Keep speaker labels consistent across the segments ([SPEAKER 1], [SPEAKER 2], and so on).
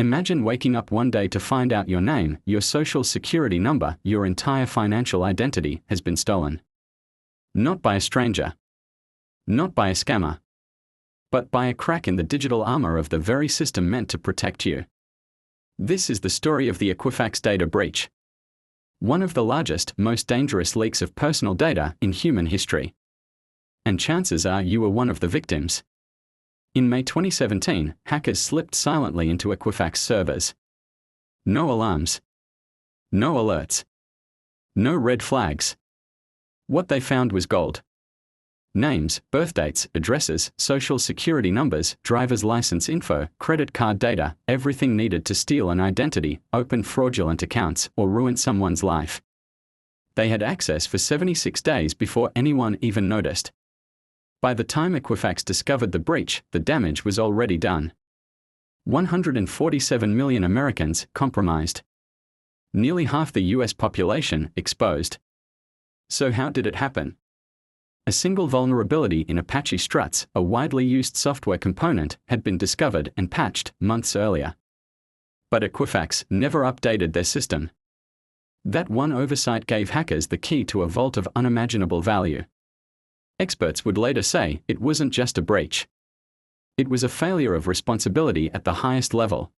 [SPEAKER 1] Imagine waking up one day to find out your name, your social security number, your entire financial identity has been stolen. Not by a stranger. Not by a scammer. But by a crack in the digital armor of the very system meant to protect you. This is the story of the EQUIFAX data breach. One of the largest, most dangerous leaks of personal data in human history. And chances are you were one of the victims. In May 2017, hackers slipped silently into EQUIFAX servers. No alarms. No alerts. No red flags. What they found was gold. Names, birth dates, addresses, social security numbers, driver's license info, credit card data, everything needed to steal an identity, open fraudulent accounts, or ruin someone's life. They had access for 76 days before anyone even noticed. By the time EQUIFAX discovered the breach, the damage was already done. 147 million Americans compromised. Nearly half the US population exposed. So how did it happen? A single vulnerability in Apache Struts, a widely used software component, had been discovered and patched months earlier. But EQUIFAX never updated their system. That one oversight gave hackers the key to a vault of unimaginable value. Experts would later say it wasn't just a breach. It was a failure of responsibility at the highest level.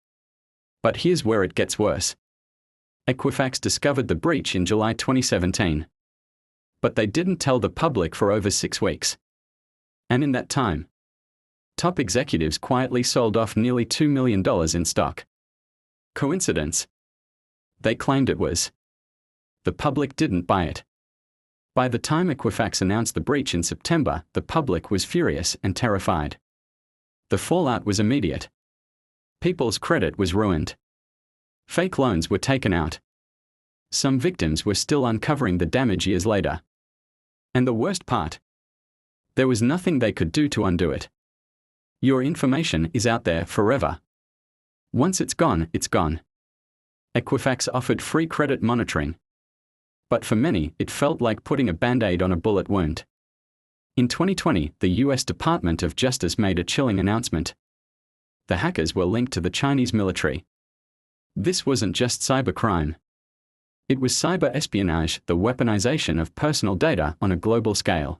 [SPEAKER 1] But here's where it gets worse. EQUIFAX discovered the breach in July 2017. But they didn't tell the public for over 6 weeks. And in that time, top executives quietly sold off nearly $2 million in stock. Coincidence? They claimed it was. The public didn't buy it. By the time EQUIFAX announced the breach in September, the public was furious and terrified. The fallout was immediate. People's credit was ruined. Fake loans were taken out. Some victims were still uncovering the damage years later. And the worst part? There was nothing they could do to undo it. Your information is out there forever. Once it's gone, it's gone. EQUIFAX offered free credit monitoring. But for many, it felt like putting a band-aid on a bullet wound. In 2020, the US Department of Justice made a chilling announcement. The hackers were linked to the Chinese military. This wasn't just cybercrime. It was cyber espionage, the weaponization of personal data on a global scale.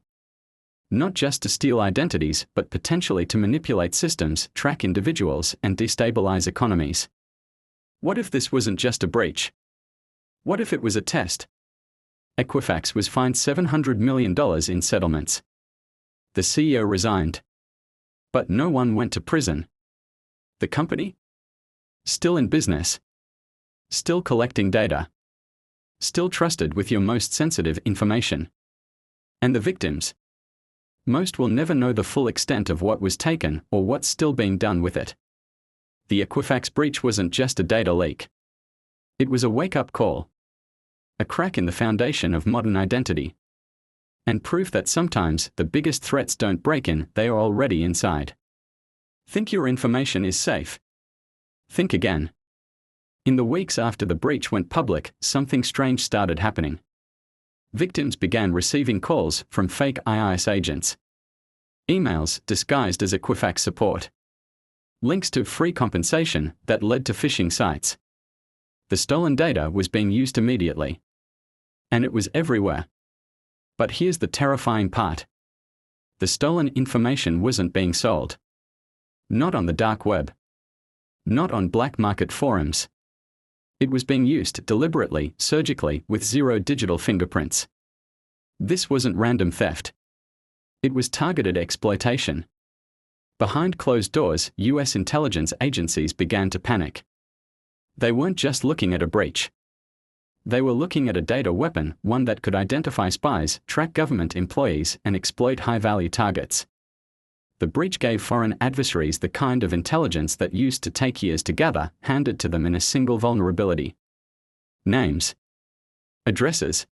[SPEAKER 1] Not just to steal identities, but potentially to manipulate systems, track individuals, and destabilize economies. What if this wasn't just a breach? What if it was a test? EQUIFAX was fined $700 million in settlements. The CEO resigned. But no one went to prison. The company? Still in business. Still collecting data. Still trusted with your most sensitive information. And the victims? Most will never know the full extent of what was taken or what's still being done with it. The EQUIFAX breach wasn't just a data leak. It was a wake-up call. A crack in the foundation of modern identity. And proof that sometimes the biggest threats don't break in, they are already inside. Think your information is safe? Think again. In the weeks after the breach went public, something strange started happening. Victims began receiving calls from fake IIS agents. Emails disguised as EQUIFAX support. Links to free compensation that led to phishing sites. The stolen data was being used immediately. And it was everywhere. But here's the terrifying part. The stolen information wasn't being sold. Not on the dark web. Not on black market forums. It was being used deliberately, surgically, with zero digital fingerprints. This wasn't random theft. It was targeted exploitation. Behind closed doors, US intelligence agencies began to panic. They weren't just looking at a breach. They were looking at a data weapon, one that could identify spies, track government employees, and exploit high-value targets. The breach gave foreign adversaries the kind of intelligence that used to take years to gather, handed to them in a single vulnerability. Names. Addresses.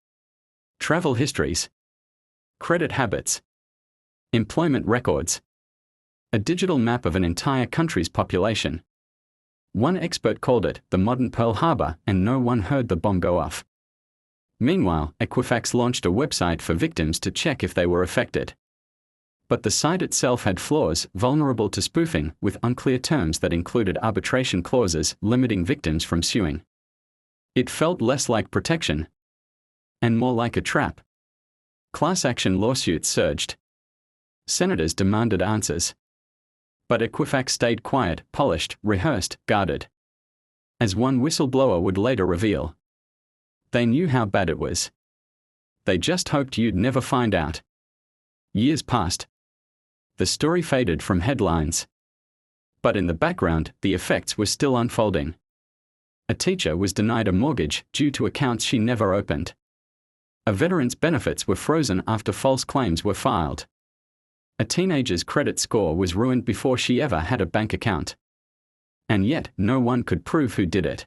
[SPEAKER 1] Travel histories. Credit habits. Employment records. A digital map of an entire country's population. One expert called it the modern Pearl Harbor, and no one heard the bomb go off. Meanwhile, EQUIFAX launched a website for victims to check if they were affected. But the site itself had flaws, vulnerable to spoofing, with unclear terms that included arbitration clauses limiting victims from suing. It felt less like protection and more like a trap. Class action lawsuits surged. Senators demanded answers. But Equifax stayed quiet, polished, rehearsed, guarded. As one whistleblower would later reveal, they knew how bad it was. They just hoped you'd never find out. Years passed. The story faded from headlines. But in the background, the effects were still unfolding. A teacher was denied a mortgage due to accounts she never opened. A veteran's benefits were frozen after false claims were filed. A teenager's credit score was ruined before she ever had a bank account. And yet, no one could prove who did it.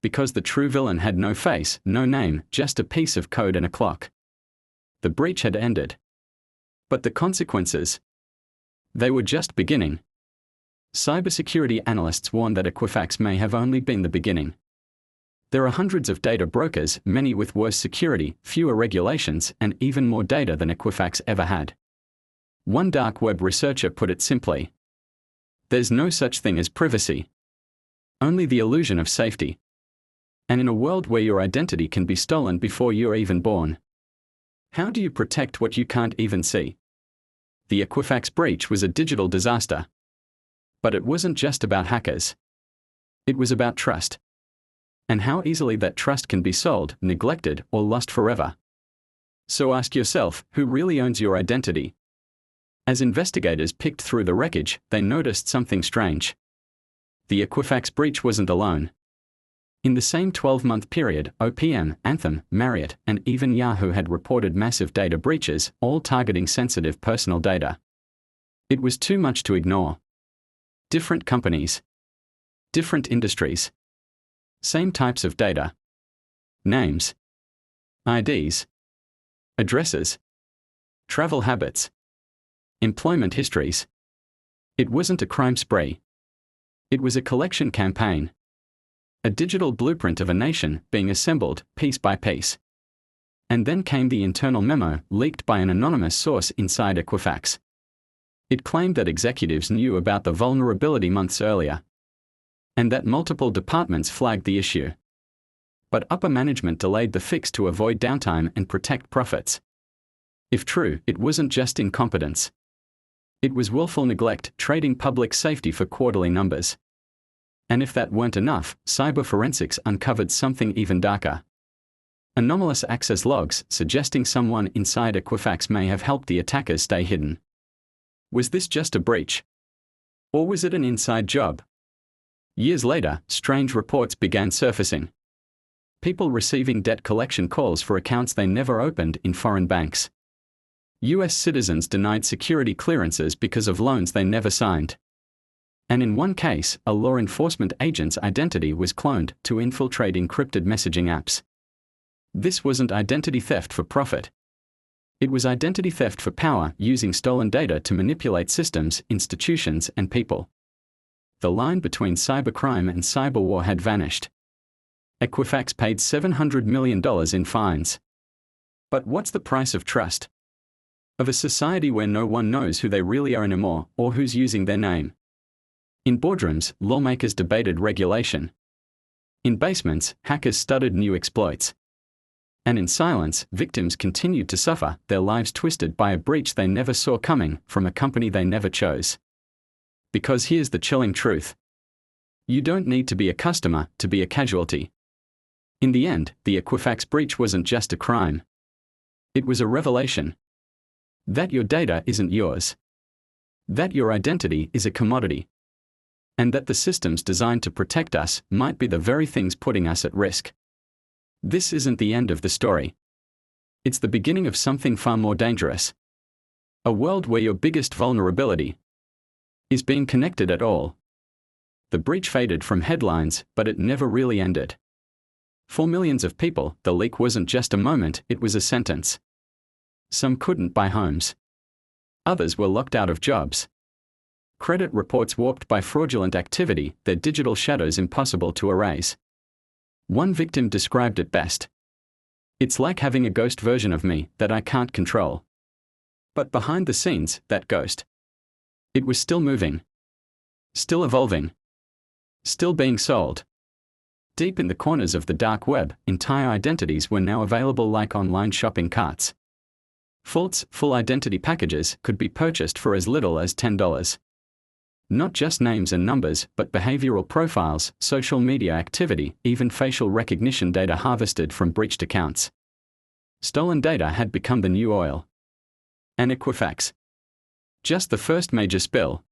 [SPEAKER 1] Because the true villain had no face, no name, just a piece of code and a clock. The breach had ended. But the consequences? They were just beginning. Cybersecurity analysts warn that Equifax may have only been the beginning. There are hundreds of data brokers, many with worse security, fewer regulations, and even more data than Equifax ever had. One dark web researcher put it simply: there's no such thing as privacy. Only the illusion of safety. And in a world where your identity can be stolen before you're even born, how do you protect what you can't even see? The Equifax breach was a digital disaster. But it wasn't just about hackers. It was about trust. And how easily that trust can be sold, neglected, or lost forever. So ask yourself, who really owns your identity? As investigators picked through the wreckage, they noticed something strange. The Equifax breach wasn't alone. In the same 12-month period, OPM, Anthem, Marriott, and even Yahoo had reported massive data breaches, all targeting sensitive personal data. It was too much to ignore. Different companies. Different industries. Same types of data. Names. IDs. Addresses. Travel habits. Employment histories. It wasn't a crime spree. It was a collection campaign. A digital blueprint of a nation being assembled piece by piece. And then came the internal memo leaked by an anonymous source inside Equifax. It claimed that executives knew about the vulnerability months earlier, and that multiple departments flagged the issue. But upper management delayed the fix to avoid downtime and protect profits. If true, it wasn't just incompetence. It was willful neglect, trading public safety for quarterly numbers. And if that weren't enough, cyber forensics uncovered something even darker. Anomalous access logs suggesting someone inside Equifax may have helped the attackers stay hidden. Was this just a breach? Or was it an inside job? Years later, strange reports began surfacing. People receiving debt collection calls for accounts they never opened in foreign banks. US citizens denied security clearances because of loans they never signed. And in one case, a law enforcement agent's identity was cloned to infiltrate encrypted messaging apps. This wasn't identity theft for profit. It was identity theft for power, using stolen data to manipulate systems, institutions, and people. The line between cybercrime and cyberwar had vanished. Equifax paid $700 million in fines. But what's the price of trust? Of a society where no one knows who they really are anymore, or who's using their name. In boardrooms, lawmakers debated regulation. In basements, hackers studied new exploits. And in silence, victims continued to suffer, their lives twisted by a breach they never saw coming, from a company they never chose. Because here's the chilling truth. You don't need to be a customer to be a casualty. In the end, the Equifax breach wasn't just a crime. It was a revelation. That your data isn't yours. That your identity is a commodity. And that the systems designed to protect us might be the very things putting us at risk. This isn't the end of the story. It's the beginning of something far more dangerous. A world where your biggest vulnerability is being connected at all. The breach faded from headlines, but it never really ended. For millions of people, the leak wasn't just a moment, it was a sentence. Some couldn't buy homes. Others were locked out of jobs. Credit reports warped by fraudulent activity, their digital shadows impossible to erase. One victim described it best. It's like having a ghost version of me that I can't control. But behind the scenes, that ghost, it was still moving, still evolving, still being sold. Deep in the corners of the dark web, entire identities were now available like online shopping carts. False, full identity packages could be purchased for as little as $10. Not just names and numbers, but behavioral profiles, social media activity, even facial recognition data harvested from breached accounts. Stolen data had become the new oil. And Equifax. Just the first major spill.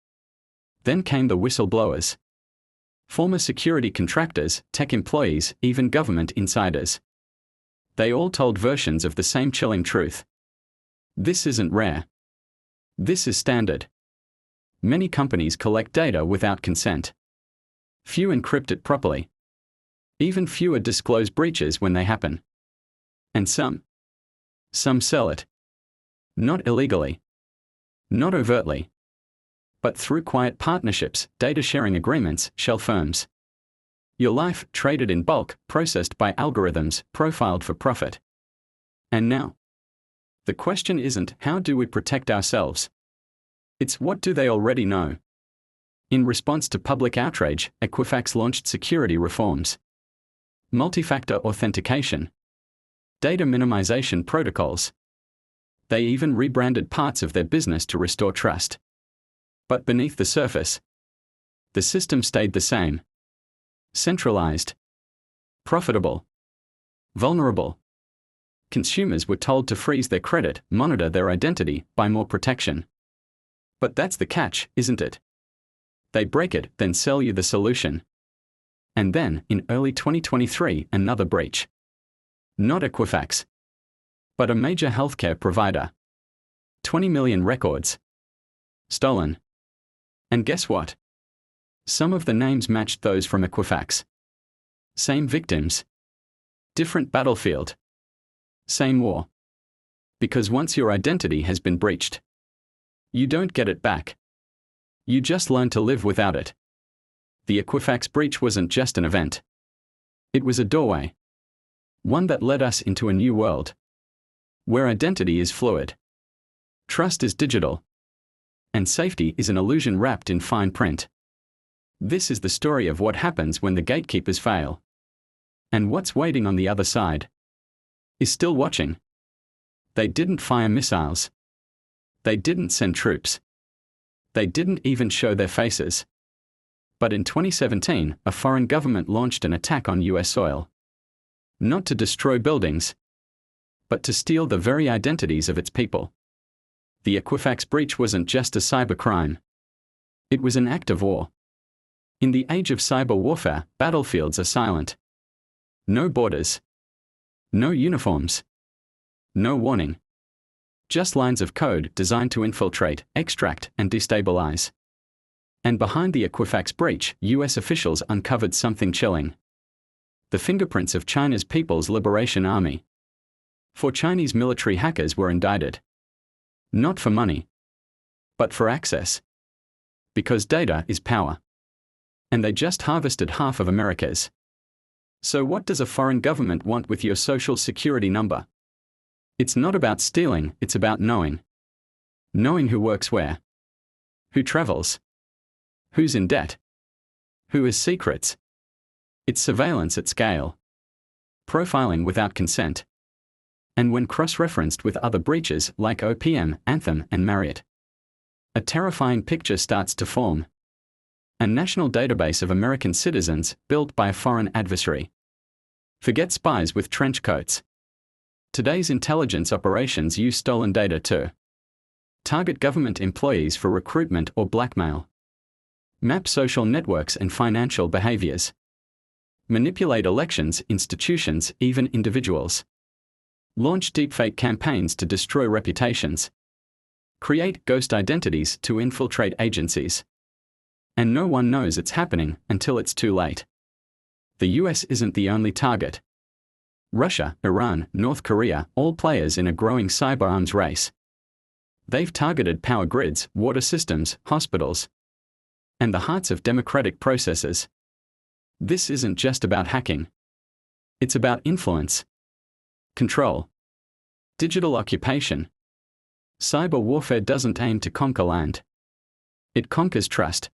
[SPEAKER 1] Then came the whistleblowers. Former security contractors, tech employees, even government insiders. They all told versions of the same chilling truth. This isn't rare. This is standard. Many companies collect data without consent. Few encrypt it properly. Even fewer disclose breaches when they happen. And some sell it. Not illegally. Not overtly. But through quiet partnerships, data-sharing agreements, shell firms. Your life, traded in bulk, processed by algorithms, profiled for profit. And now? The question isn't, how do we protect ourselves? It's, what do they already know? In response to public outrage, Equifax launched security reforms. Multi-factor authentication. Data minimization protocols. They even rebranded parts of their business to restore trust. But beneath the surface, the system stayed the same. Centralized. Profitable. Vulnerable. Consumers were told to freeze their credit, monitor their identity, buy more protection. But that's the catch, isn't it? They break it, then sell you the solution. And then, in early 2023, another breach. Not Equifax, but a major healthcare provider. 20 million records stolen. And guess what? Some of the names matched those from Equifax. Same victims. Different battlefield. Same war. Because once your identity has been breached, you don't get it back. You just learn to live without it. The Equifax breach wasn't just an event. It was a doorway. One that led us into a new world. Where identity is fluid. Trust is digital. And safety is an illusion wrapped in fine print. This is the story of what happens when the gatekeepers fail. And what's waiting on the other side is still watching. They didn't fire missiles. They didn't send troops. They didn't even show their faces. But in 2017, a foreign government launched an attack on US soil. Not to destroy buildings, but to steal the very identities of its people. The Equifax breach wasn't just a cybercrime. It was an act of war. In the age of cyber warfare, battlefields are silent. No borders. No uniforms. No warning. Just lines of code designed to infiltrate, extract, and destabilize. And behind the Equifax breach, US officials uncovered something chilling. The fingerprints of China's People's Liberation Army. 4 Chinese military hackers were indicted. Not for money, but for access. Because data is power. And they just harvested half of America's. So what does a foreign government want with your social security number? It's not about stealing, it's about knowing. Knowing who works where. Who travels. Who's in debt. Who has secrets. It's surveillance at scale. Profiling without consent. And when cross-referenced with other breaches like OPM, Anthem, and Marriott, a terrifying picture starts to form. A national database of American citizens built by a foreign adversary. Forget spies with trench coats. Today's intelligence operations use stolen data to target government employees for recruitment or blackmail, map social networks and financial behaviors, manipulate elections, institutions, even individuals, launch deepfake campaigns to destroy reputations, create ghost identities to infiltrate agencies. And no one knows it's happening until it's too late. The US isn't the only target. Russia, Iran, North Korea, all players in a growing cyber arms race. They've targeted power grids, water systems, hospitals, and the hearts of democratic processes. This isn't just about hacking. It's about influence, control, digital occupation, Cyber warfare doesn't aim to conquer land. It conquers trust.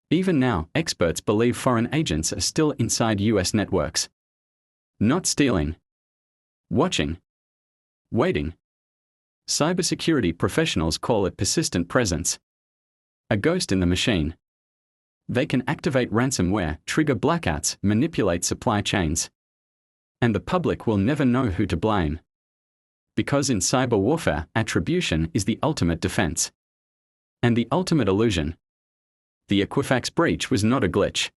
[SPEAKER 1] Even now, experts believe foreign agents are still inside US networks. Not stealing. Watching. Waiting. Cybersecurity professionals call it persistent presence. A ghost in the machine. They can activate ransomware, trigger blackouts, manipulate supply chains. And the public will never know who to blame. Because in cyber warfare, attribution is the ultimate defense. And the ultimate illusion. The EQUIFAX breach was not a glitch.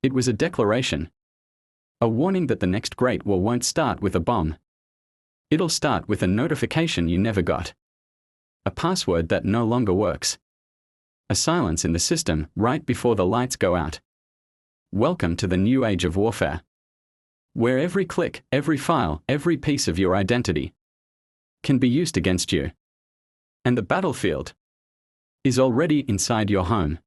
[SPEAKER 1] It was a declaration. A warning that the next Great War won't start with a bomb. It'll start with a notification you never got. A password that no longer works. A silence in the system right before the lights go out. Welcome to the new age of warfare. Where every click, every file, every piece of your identity can be used against you. And the battlefield is already inside your home.